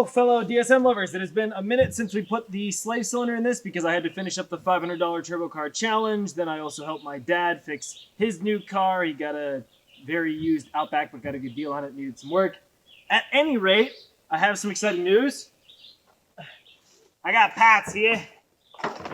Hello, fellow DSM lovers. It has been a minute since we put the slave cylinder in this because I had to finish up the $500 turbo car challenge. Then I also helped my dad fix his new car. He got a very used Outback, but got a good deal on it, needed some work. At any rate, I have some exciting news. I got Pats here.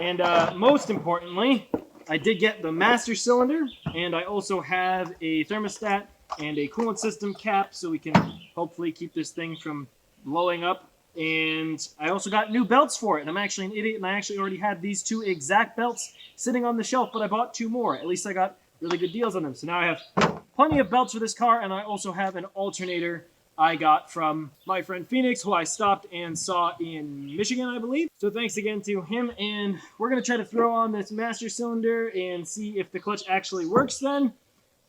And most importantly, I did get the master cylinder, and I also have a thermostat and a coolant system cap so we can hopefully keep this thing from blowing up. And I also got new belts for it, and I'm actually an idiot, and I actually already had these two exact belts sitting on the shelf, but I bought two more. At least I got really good deals on them. So now I have plenty of belts for this car, and I also have an alternator I got from my friend Phoenix, who I stopped and saw in Michigan, I believe. So thanks again to him, and we're going to try to throw on this master cylinder and see if the clutch actually works then,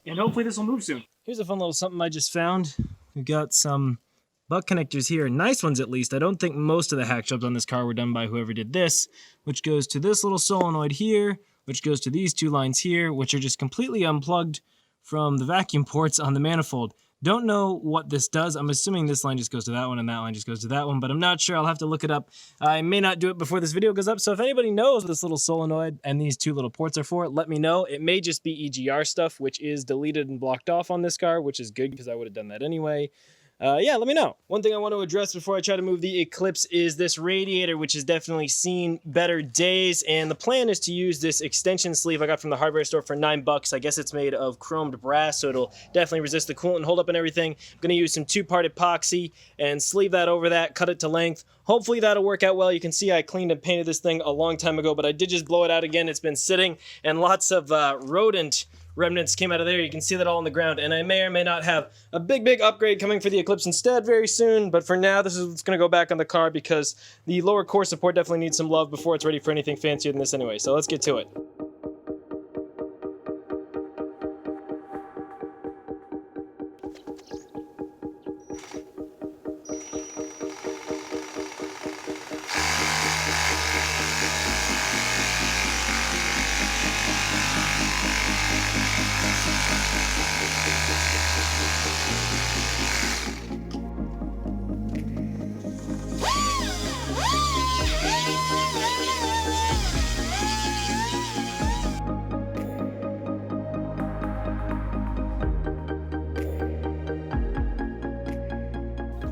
and hopefully this will move soon. Here's a fun little something I just found. We've got some butt connectors here, nice ones at least. I don't think most of the hack jobs on this car were done by whoever did this, which goes to this little solenoid here, which goes to these two lines here, which are just completely unplugged from the vacuum ports on the manifold. Don't know what this does. I'm assuming this line just goes to that one and that line just goes to that one, but I'm not sure. I'll have to look it up. I may not do it before this video goes up, so if anybody knows what this little solenoid and these two little ports are for, let me know. It may just be EGR stuff, which is deleted and blocked off on this car, which is good because I would have done that anyway. Yeah, let me know. One thing I want to address before I try to move the Eclipse is this radiator, which has definitely seen better days, and the plan is to use this extension sleeve I got from the hardware store for $9. I guess it's made of chromed brass, so it'll definitely resist the coolant and hold up and everything. I'm going to use some 2-part epoxy and sleeve that over that, cut it to length. Hopefully that'll work out well. You can see I cleaned and painted this thing a long time ago, but I did just blow it out again. It's been sitting, and lots of rodent remnants came out of there. You can see that all on the ground, and I may or may not have a big upgrade coming for the Eclipse instead very soon, but for now this is what's going to go back on the car because the lower core support definitely needs some love before it's ready for anything fancier than this anyway, so let's get to it.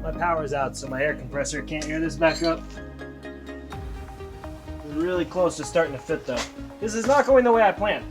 My power's out, so my air compressor can't air this back up. We're really close to starting to fit though. This is not going the way I planned.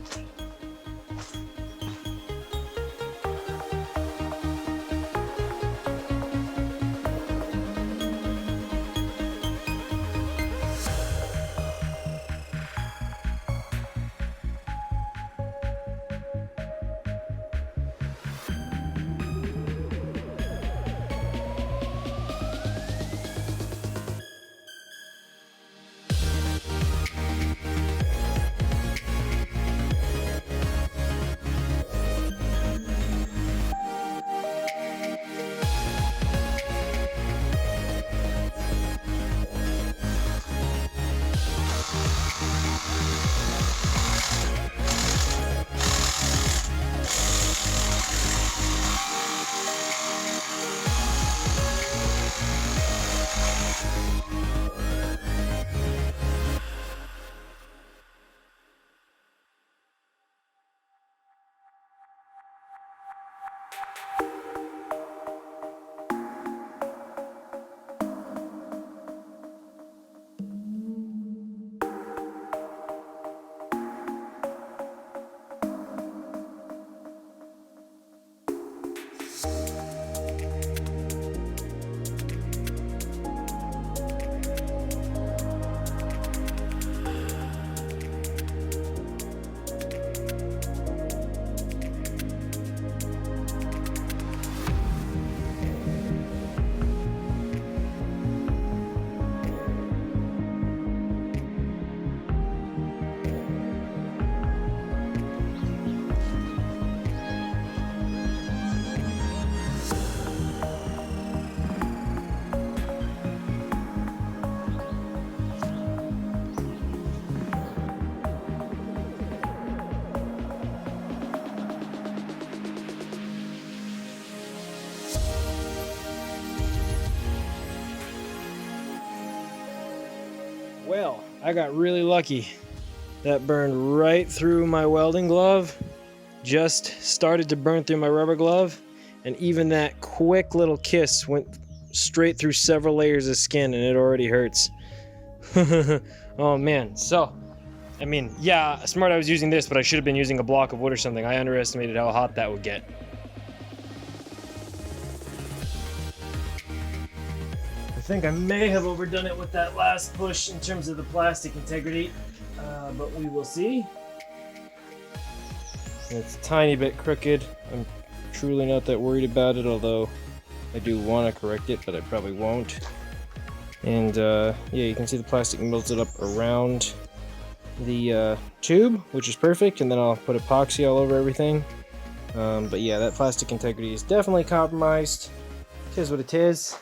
Well, I got really lucky. That burned right through my welding glove, just started to burn through my rubber glove, and even that quick little kiss went straight through several layers of skin, and it already hurts. Oh man, so, I mean, yeah, smart I was using this, but I should have been using a block of wood or something. I underestimated how hot that would get. I think I may have overdone it with that last push in terms of the plastic integrity, but we will see. It's a tiny bit crooked. I'm truly not that worried about it, although I do want to correct it, but I probably won't. And yeah, you can see the plastic melted up around the tube, which is perfect, and then I'll put epoxy all over everything. But yeah, that plastic integrity is definitely compromised. It is what it is.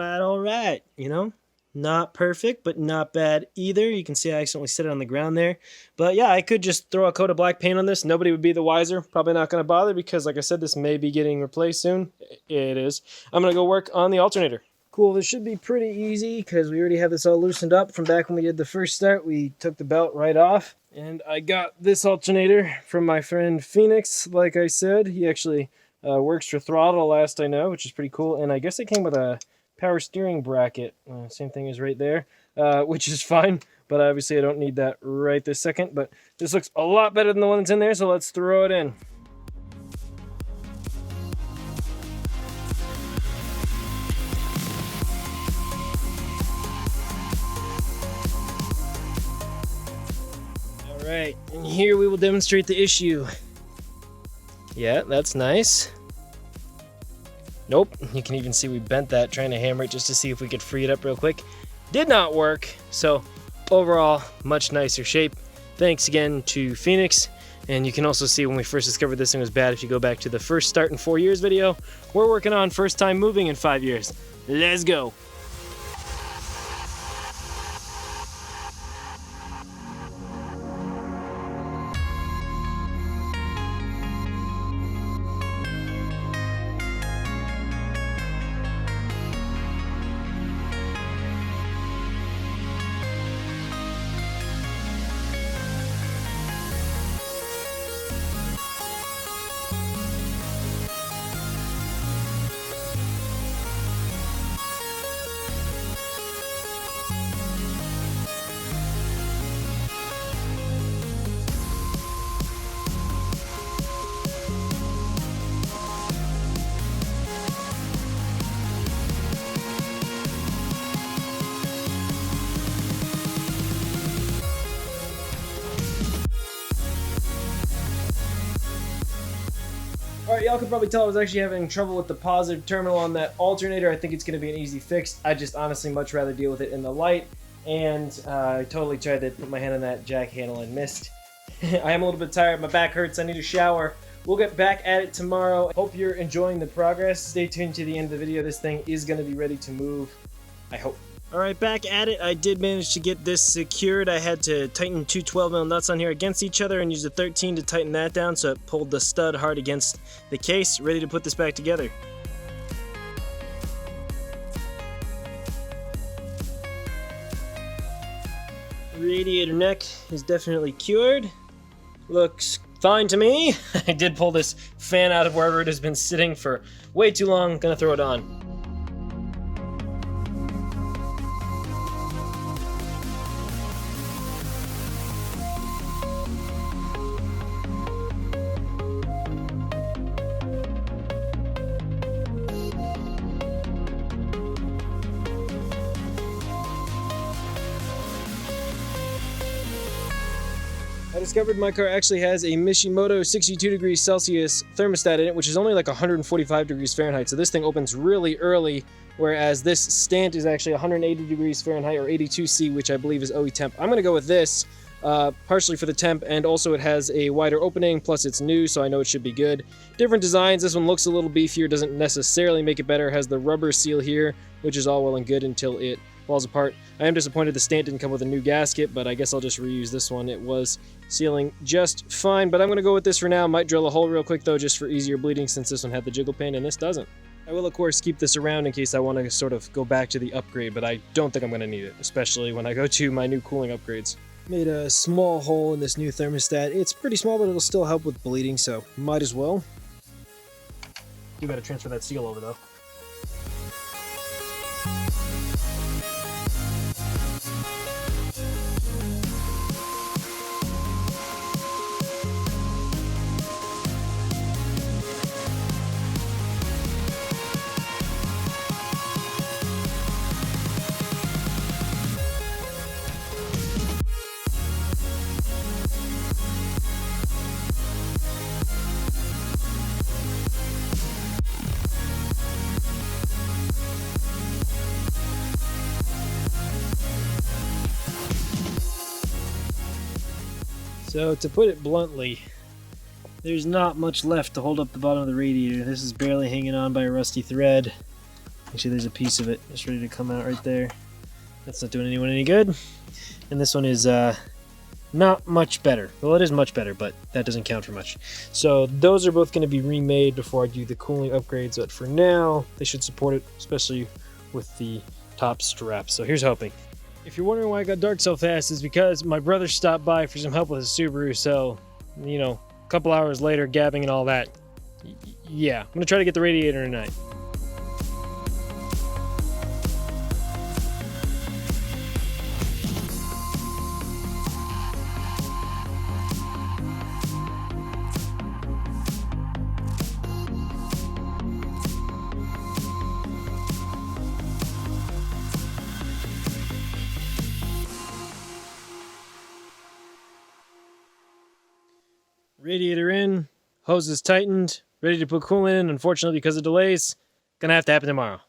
Alright, you know, not perfect, but not bad either. You can see I accidentally set it on the ground there. But yeah, I could just throw a coat of black paint on this. Nobody would be the wiser. Probably not going to bother because, like I said, this may be getting replaced soon. It is. I'm going to go work on the alternator. Cool, this should be pretty easy because we already have this all loosened up from back when we did the first start. We took the belt right off. And I got this alternator from my friend Phoenix, like I said. He actually works for Throttle, last I know, which is pretty cool. And I guess it came with a power steering bracket, same thing as right there, which is fine, but obviously I don't need that right this second. But this looks a lot better than the one that's in there, so let's throw it in. All right, and here we will demonstrate the issue. Yeah, that's nice. Nope, you can even see we bent that trying to hammer it just to see if we could free it up real quick. Did not work, so overall, much nicer shape. Thanks again to Phoenix. And you can also see when we first discovered this thing was bad if you go back to the first start in 4 years video. We're working on first time moving in 5 years. Let's go. Alright, y'all could probably tell I was actually having trouble with the positive terminal on that alternator. I think it's going to be an easy fix. I just honestly much rather deal with it in the light. And I totally tried to put my hand on that jack handle and missed. I am a little bit tired. My back hurts. I need a shower. We'll get back at it tomorrow. Hope you're enjoying the progress. Stay tuned to the end of the video. This thing is going to be ready to move. I hope. Alright, back at it. I did manage to get this secured. I had to tighten two 12mm nuts on here against each other and use a 13 to tighten that down so it pulled the stud hard against the case. Ready to put this back together. Radiator neck is definitely cured. Looks fine to me. I did pull this fan out of wherever it has been sitting for way too long. Gonna throw it on. I discovered my car actually has a Mitsubishi 62 degrees Celsius thermostat in it, which is only like 145 degrees Fahrenheit. So this thing opens really early, whereas this stand is actually 180 degrees Fahrenheit or 82C, which I believe is OE temp. I'm going to go with this. partially for the temp, and also it has a wider opening, plus it's new, so I know it should be good. Different designs. This one looks a little beefier, doesn't necessarily make it better. It has the rubber seal here, which is all well and good until it falls apart. I am disappointed the stand didn't come with a new gasket, but I guess I'll just reuse this one. It was sealing just fine, but I'm going to go with this for now. Might drill a hole real quick though, just for easier bleeding, since this one had the jiggle pin and this doesn't. I will of course keep this around in case I want to sort of go back to the upgrade, but I don't think I'm going to need it, especially when I go to my new cooling upgrades. Made a small hole in this new thermostat. It's pretty small, but it'll still help with bleeding, so might as well. You gotta transfer that seal over though. So to put it bluntly, there's not much left to hold up the bottom of the radiator. This is barely hanging on by a rusty thread. Actually, there's a piece of it just ready to come out right there. That's not doing anyone any good. And this one is not much better. Well, it is much better, but that doesn't count for much. So those are both going to be remade before I do the cooling upgrades, but for now, they should support it, especially with the top strap. So here's hoping. If you're wondering why it got dark so fast, it's because my brother stopped by for some help with his Subaru, so, you know, a couple hours later, gabbing and all that. Yeah, I'm going to try to get the radiator tonight. Radiator in, hoses tightened, ready to put coolant in. Unfortunately, because of delays, gonna have to happen tomorrow.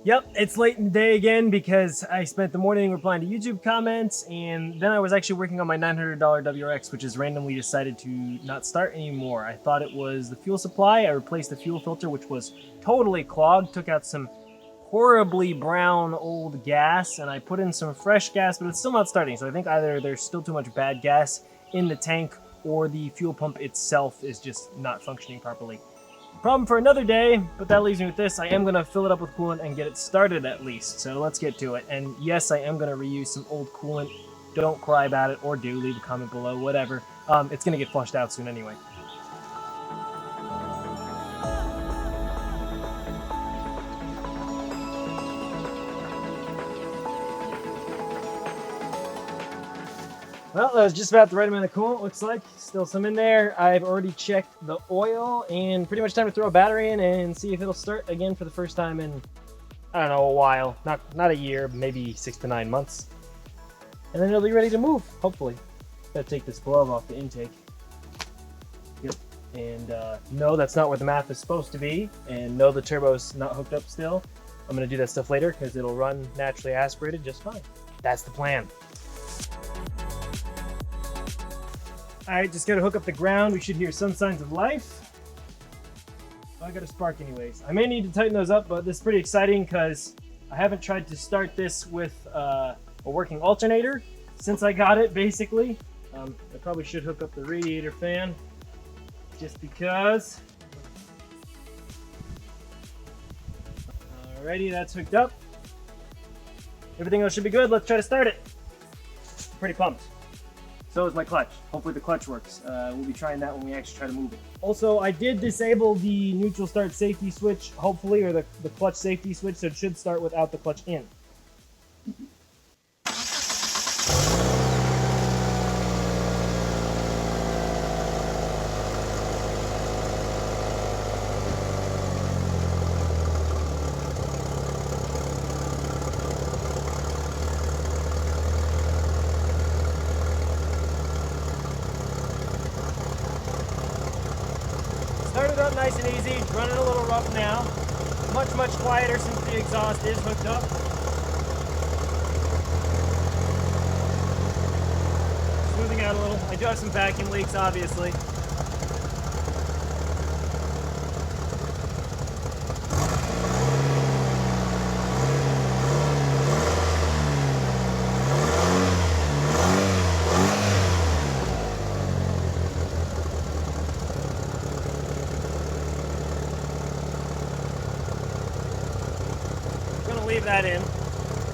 Yep, it's late in the day again because I spent the morning replying to YouTube comments, and then I was actually working on my $900 WRX, which has randomly decided to not start anymore. I thought it was the fuel supply. I replaced the fuel filter, which was totally clogged, took out some horribly brown old gas, and I put in some fresh gas, but it's still not starting. So I think either there's still too much bad gas in the tank or the fuel pump itself is just not functioning properly. Problem for another day, but that leaves me with this. I am going to fill it up with coolant and get it started at least. So let's get to it. And yes, I am going to reuse some old coolant. Don't cry about it, or do. Leave a comment below, whatever. It's going to get flushed out soon anyway. Well, that was just about the right amount of coolant, looks like. Still some in there. I've already checked the oil, and pretty much time to throw a battery in and see if it'll start again for the first time in, I don't know, a while. Not a year, maybe 6 to 9 months. And then it'll be ready to move, hopefully. Gotta take this glove off the intake. Yep. And no, that's not where the math is supposed to be. And no, the turbo's not hooked up still. I'm gonna do that stuff later because it'll run naturally aspirated just fine. That's the plan. Alright, just gotta hook up the ground. We should hear some signs of life. Oh, I got a spark anyways. I may need to tighten those up, but this is pretty exciting because I haven't tried to start this with a working alternator since I got it, basically. I probably should hook up the radiator fan just because. Alrighty, that's hooked up. Everything else should be good. Let's try to start it. Pretty pumped. So is my clutch. Hopefully the clutch works. We'll be trying that when we actually try to move it. Also, I did disable the neutral start safety switch, hopefully, or the clutch safety switch, so it should start without the clutch in. Started up nice and easy, running a little rough now. Much quieter since the exhaust is hooked up. smoothing out a little. I do have some vacuum leaks, obviously. Leave that in.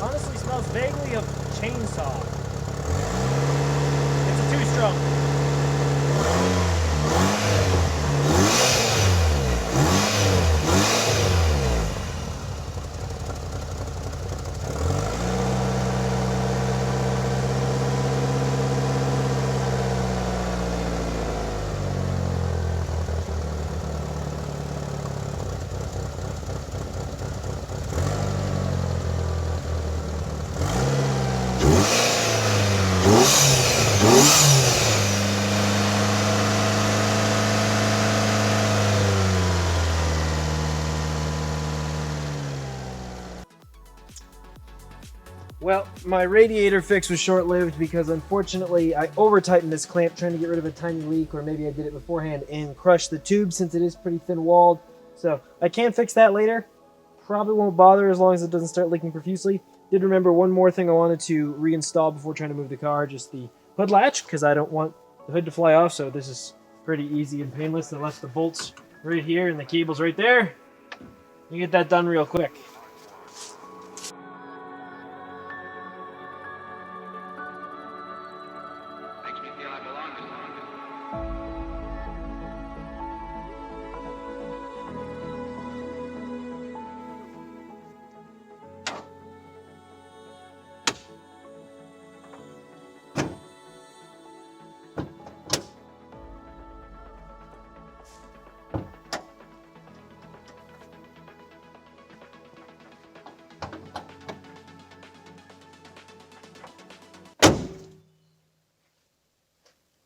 Honestly smells vaguely of chainsaw. It's a two-stroke. Well, my radiator fix was short-lived because unfortunately I over-tightened this clamp trying to get rid of a tiny leak, or maybe I did it beforehand and crushed the tube since it is pretty thin-walled. So I can fix that later. Probably won't bother as long as it doesn't start leaking profusely. Did remember one more thing I wanted to reinstall before trying to move the car, just the hood latch, because I don't want the hood to fly off, so this is pretty easy and painless. I left the bolts right here and the cables right there. You get that done real quick.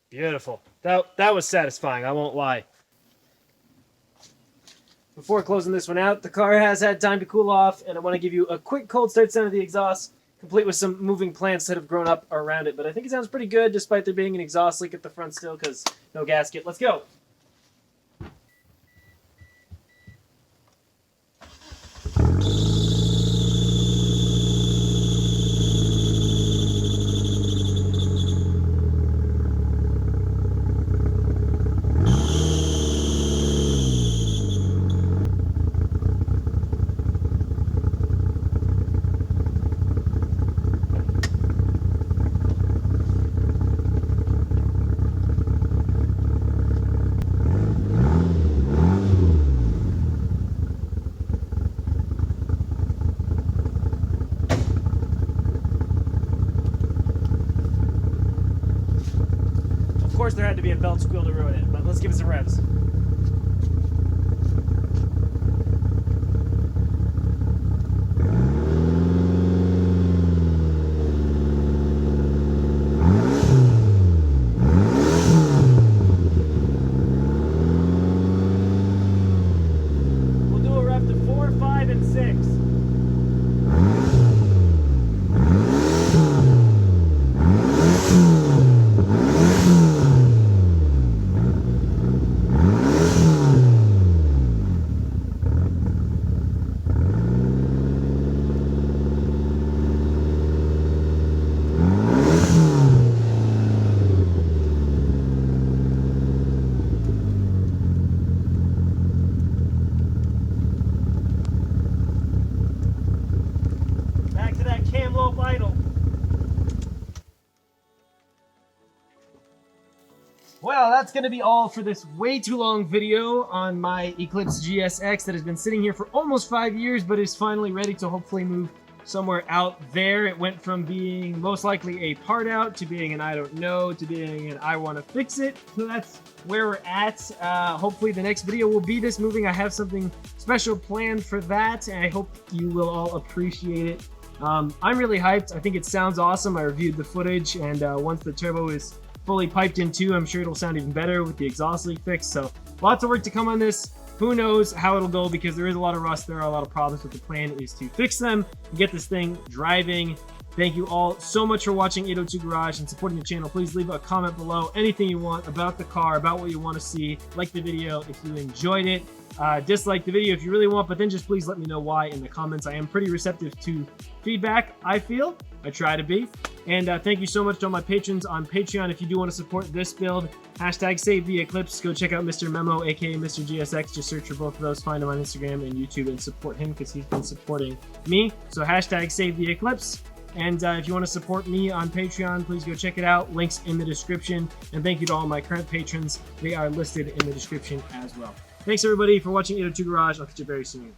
Beautiful. That was satisfying, I won't lie. Before closing this one out, the car has had time to cool off, and I want to give you a quick cold start sound of the exhaust, complete with some moving plants that have grown up around it. But I think it sounds pretty good, despite there being an exhaust leak at the front still, because no gasket. Let's go. Of course there had to be a belt squeal to ruin it, but let's give it some revs. We'll do a rev to 4, 5, and 6. Back to that cam low idle. Well, that's going to be all for this way too long video on my Eclipse GSX that has been sitting here for almost 5 years, but is finally ready to hopefully move somewhere out there. It went from being most likely a part out to being an I don't know to being an I want to fix it. So that's where we're at. Hopefully the next video will be this moving. I have something special planned for that, and I hope you will all appreciate it. I'm really hyped. I think it sounds awesome. I reviewed the footage, and once the turbo is fully piped in too, I'm sure it'll sound even better with the exhaust leak fixed. So lots of work to come on this. Who knows how it'll go, because there is a lot of rust, there are a lot of problems, but the plan is to fix them and get this thing driving. Thank you all so much for watching 802 Garage and supporting the channel. Please leave a comment below, anything you want about the car, about what you want to see. Like the video if you enjoyed it. Dislike the video if you really want, but then just please let me know why in the comments. I am pretty receptive to feedback, I feel. I try to be. And thank you so much to all my patrons on Patreon. If you do want to support this build, hashtag save the Eclipse. Go check out Mr. Memo, aka Mr. GSX. Just search for both of those, find him on Instagram and YouTube, and support him because he's been supporting me. So hashtag save the Eclipse. And if you want to support me on Patreon, please go check it out. Links in the description. And thank you to all my current patrons. They are listed in the description as well. Thanks everybody for watching 802 Garage. I'll catch you very soon.